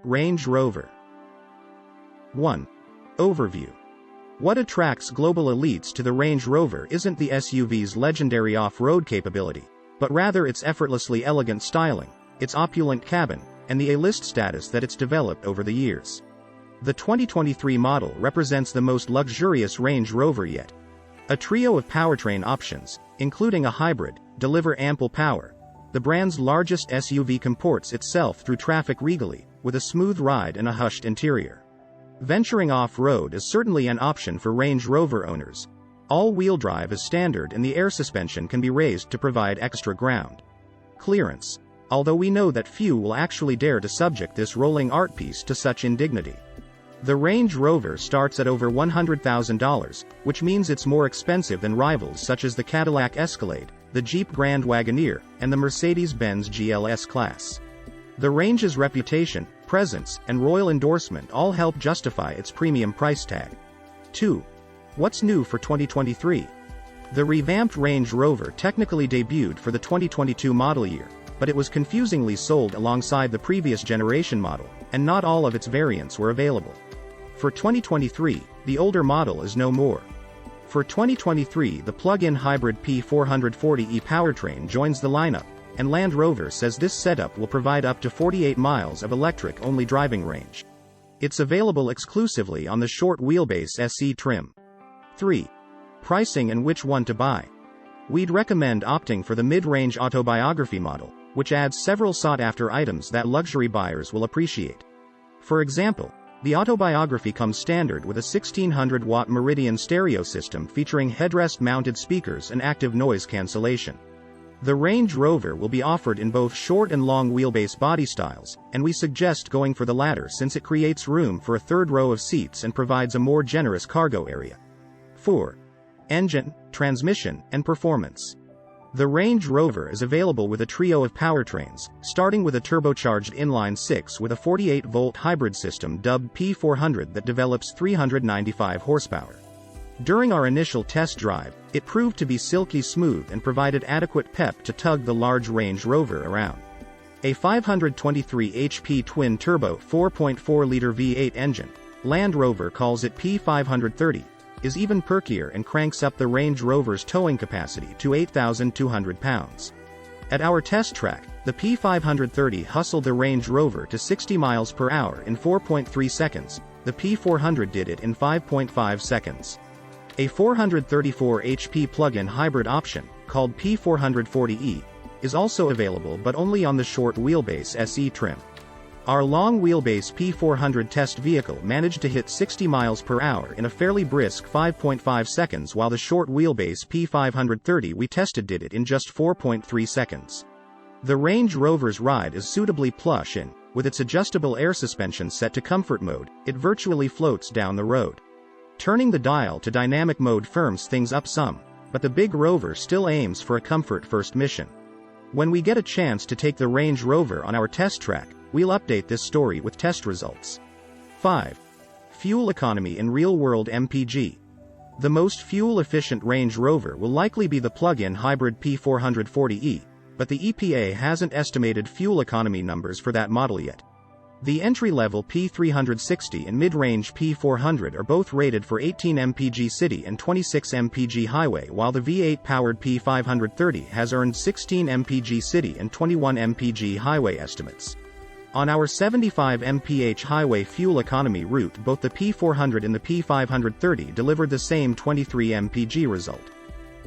Range Rover. 1. Overview. What attracts global elites to the Range Rover isn't the SUV's legendary off-road capability, but rather its effortlessly elegant styling, its opulent cabin, and the A-list status that it's developed over the years. The 2023 model represents the most luxurious Range Rover yet. A trio of powertrain options, including a hybrid, deliver ample power. The brand's largest SUV comports itself through traffic regally, with a smooth ride and a hushed interior. Venturing off-road is certainly an option for Range Rover owners. All-wheel drive is standard and the air suspension can be raised to provide extra ground clearance, although we know that few will actually dare to subject this rolling art piece to such indignity. The Range Rover starts at over $100,000, which means it's more expensive than rivals such as the Cadillac Escalade, the Jeep Grand Wagoneer, and the Mercedes-Benz GLS class. The Range's reputation, presence, and royal endorsement all help justify its premium price tag. 2. What's new for 2023? The revamped Range Rover technically debuted for the 2022 model year, but it was confusingly sold alongside the previous generation model, and not all of its variants were available. For 2023, the older model is no more. For 2023, the plug-in hybrid P440e powertrain joins the lineup, and Land Rover says this setup will provide up to 48 miles of electric-only driving range. It's available exclusively on the short wheelbase SE trim. 3. Pricing and which one to buy. We'd recommend opting for the mid-range autobiography model, which adds several sought-after items that luxury buyers will appreciate. For example, the autobiography comes standard with a 1600-watt Meridian stereo system featuring headrest-mounted speakers and active noise cancellation. The Range Rover will be offered in both short and long wheelbase body styles, and we suggest going for the latter since it creates room for a third row of seats and provides a more generous cargo area. 4. Engine, transmission, and performance. The Range Rover is available with a trio of powertrains, starting with a turbocharged inline-six with a 48-volt hybrid system dubbed P400 that develops 395 horsepower. During our initial test drive, it proved to be silky smooth and provided adequate pep to tug the large Range Rover around. A 523 HP twin-turbo 4.4-liter V8 engine, Land Rover calls it P530, is even perkier and cranks up the Range Rover's towing capacity to 8,200 pounds. At our test track, the P530 hustled the Range Rover to 60 miles per hour in 4.3 seconds, the P400 did it in 5.5 seconds. A 434 HP plug-in hybrid option, called P440e, is also available but only on the short wheelbase SE trim. Our long wheelbase P400 test vehicle managed to hit 60 miles per hour in a fairly brisk 5.5 seconds while the short wheelbase P530 we tested did it in just 4.3 seconds. The Range Rover's ride is suitably plush and, with its adjustable air suspension set to comfort mode, it virtually floats down the road. Turning the dial to dynamic mode firms things up some, but the big Rover still aims for a comfort-first mission. When we get a chance to take the Range Rover on our test track, we'll update this story with test results. 5. Fuel economy in real-world MPG. The most fuel-efficient Range Rover will likely be the plug-in hybrid P440e, but the EPA hasn't estimated fuel economy numbers for that model yet. The entry-level P360 and mid-range P400 are both rated for 18 mpg city and 26 mpg highway, while the V8-powered P530 has earned 16 mpg city and 21 mpg highway estimates. On our 75 mph highway fuel economy route, both the P400 and the P530 delivered the same 23 mpg result.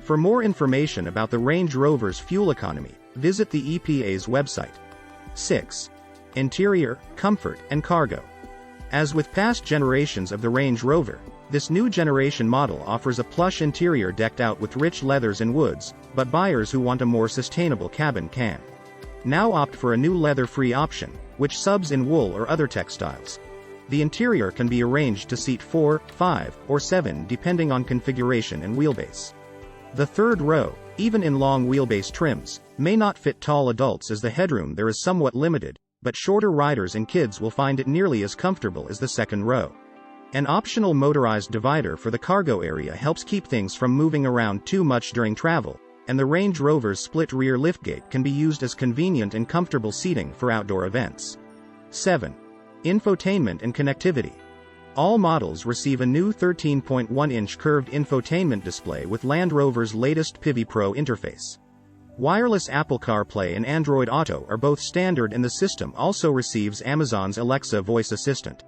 For more information about the Range Rover's fuel economy, visit the EPA's website. 6. Interior, comfort, and cargo. As with past generations of the Range Rover, this new generation model offers a plush interior decked out with rich leathers and woods, but buyers who want a more sustainable cabin can now opt for a new leather-free option, which subs in wool or other textiles. The interior can be arranged to seat 4, 5, or 7 depending on configuration and wheelbase. The third row, even in long wheelbase trims, may not fit tall adults as the headroom there is somewhat limited, but shorter riders and kids will find it nearly as comfortable as the second row. An optional motorized divider for the cargo area helps keep things from moving around too much during travel, and the Range Rover's split rear liftgate can be used as convenient and comfortable seating for outdoor events. 7. Infotainment and connectivity. All models receive a new 13.1-inch curved infotainment display with Land Rover's latest Pivi Pro interface. Wireless Apple CarPlay and Android Auto are both standard, and the system also receives Amazon's Alexa voice assistant.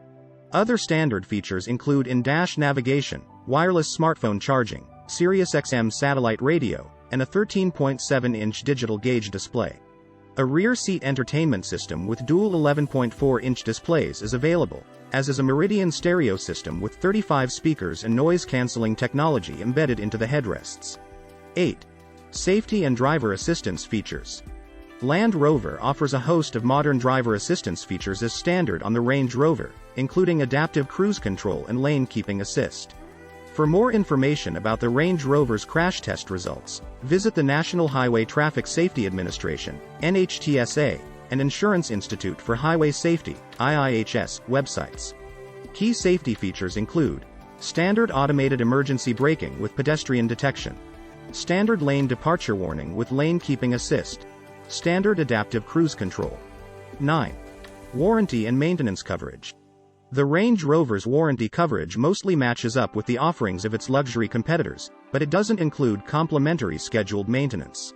Other standard features include in-dash navigation, wireless smartphone charging, SiriusXM satellite radio, and a 13.7-inch digital gauge display. A rear seat entertainment system with dual 11.4-inch displays is available, as is a Meridian stereo system with 35 speakers and noise-canceling technology embedded into the headrests. 8. Safety and driver assistance features. Land Rover offers a host of modern driver assistance features as standard on the Range Rover, including adaptive cruise control and lane keeping assist. For more information about the Range Rover's crash test results, visit the National Highway Traffic Safety Administration (NHTSA) and Insurance Institute for Highway Safety (IIHS) websites. Key safety features include standard automated emergency braking with pedestrian detection, standard lane departure warning with lane keeping assist, standard adaptive cruise control. 9. Warranty and maintenance coverage. The Range Rover's warranty coverage mostly matches up with the offerings of its luxury competitors, but it doesn't include complimentary scheduled maintenance.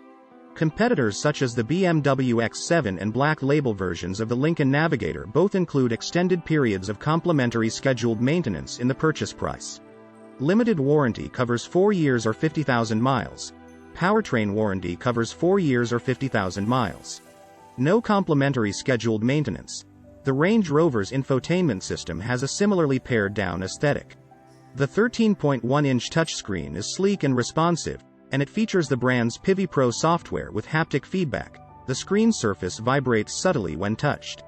Competitors such as the BMW X7 and Black Label versions of the Lincoln Navigator both include extended periods of complimentary scheduled maintenance in the purchase price. Limited warranty covers 4 years or 50,000 miles. Powertrain warranty covers 4 years or 50,000 miles. No complimentary scheduled maintenance. The Range Rover's infotainment system has a similarly pared-down aesthetic. The 13.1-inch touchscreen is sleek and responsive, and it features the brand's Pivi Pro software with haptic feedback. The screen surface vibrates subtly when touched.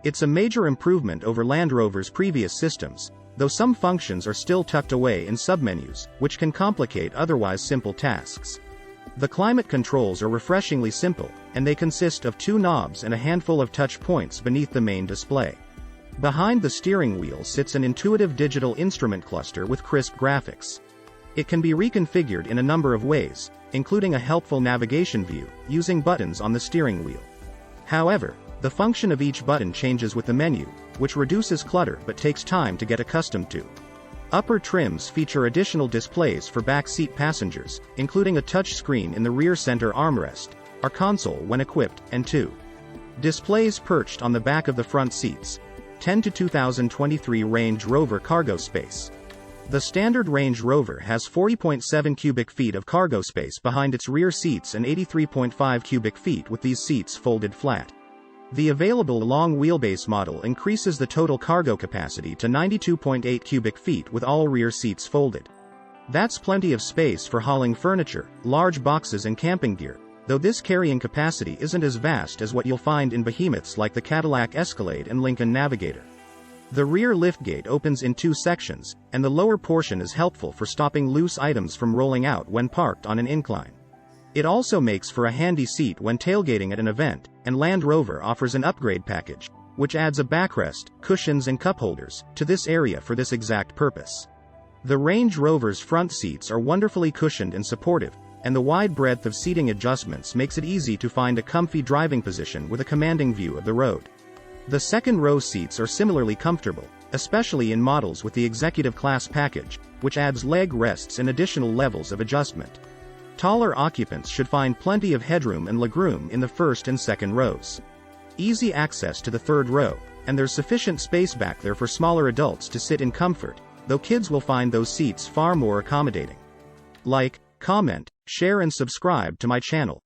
It's a major improvement over Land Rover's previous systems, though some functions are still tucked away in submenus, which can complicate otherwise simple tasks. The climate controls are refreshingly simple, and they consist of 2 knobs and a handful of touch points beneath the main display. Behind the steering wheel sits an intuitive digital instrument cluster with crisp graphics. It can be reconfigured in a number of ways, including a helpful navigation view, using buttons on the steering wheel. However, the function of each button changes with the menu, which reduces clutter but takes time to get accustomed to. Upper trims feature additional displays for back seat passengers, including a touch screen in the rear center armrest, or console when equipped, and 2 displays perched on the back of the front seats. 10 to 2023 Range Rover cargo space. The standard Range Rover has 40.7 cubic feet of cargo space behind its rear seats and 83.5 cubic feet with these seats folded flat. The available long wheelbase model increases the total cargo capacity to 92.8 cubic feet with all rear seats folded. That's plenty of space for hauling furniture, large boxes and camping gear, though this carrying capacity isn't as vast as what you'll find in behemoths like the Cadillac Escalade and Lincoln Navigator. The rear liftgate opens in 2 sections, and the lower portion is helpful for stopping loose items from rolling out when parked on an incline. It also makes for a handy seat when tailgating at an event, and Land Rover offers an upgrade package, which adds a backrest, cushions and cup holders to this area for this exact purpose. The Range Rover's front seats are wonderfully cushioned and supportive, and the wide breadth of seating adjustments makes it easy to find a comfy driving position with a commanding view of the road. The second row seats are similarly comfortable, especially in models with the executive class package, which adds leg rests and additional levels of adjustment. Taller occupants should find plenty of headroom and legroom in the first and second rows. Easy access to the third row, and there's sufficient space back there for smaller adults to sit in comfort, though kids will find those seats far more accommodating. Like, comment, share and subscribe to my channel.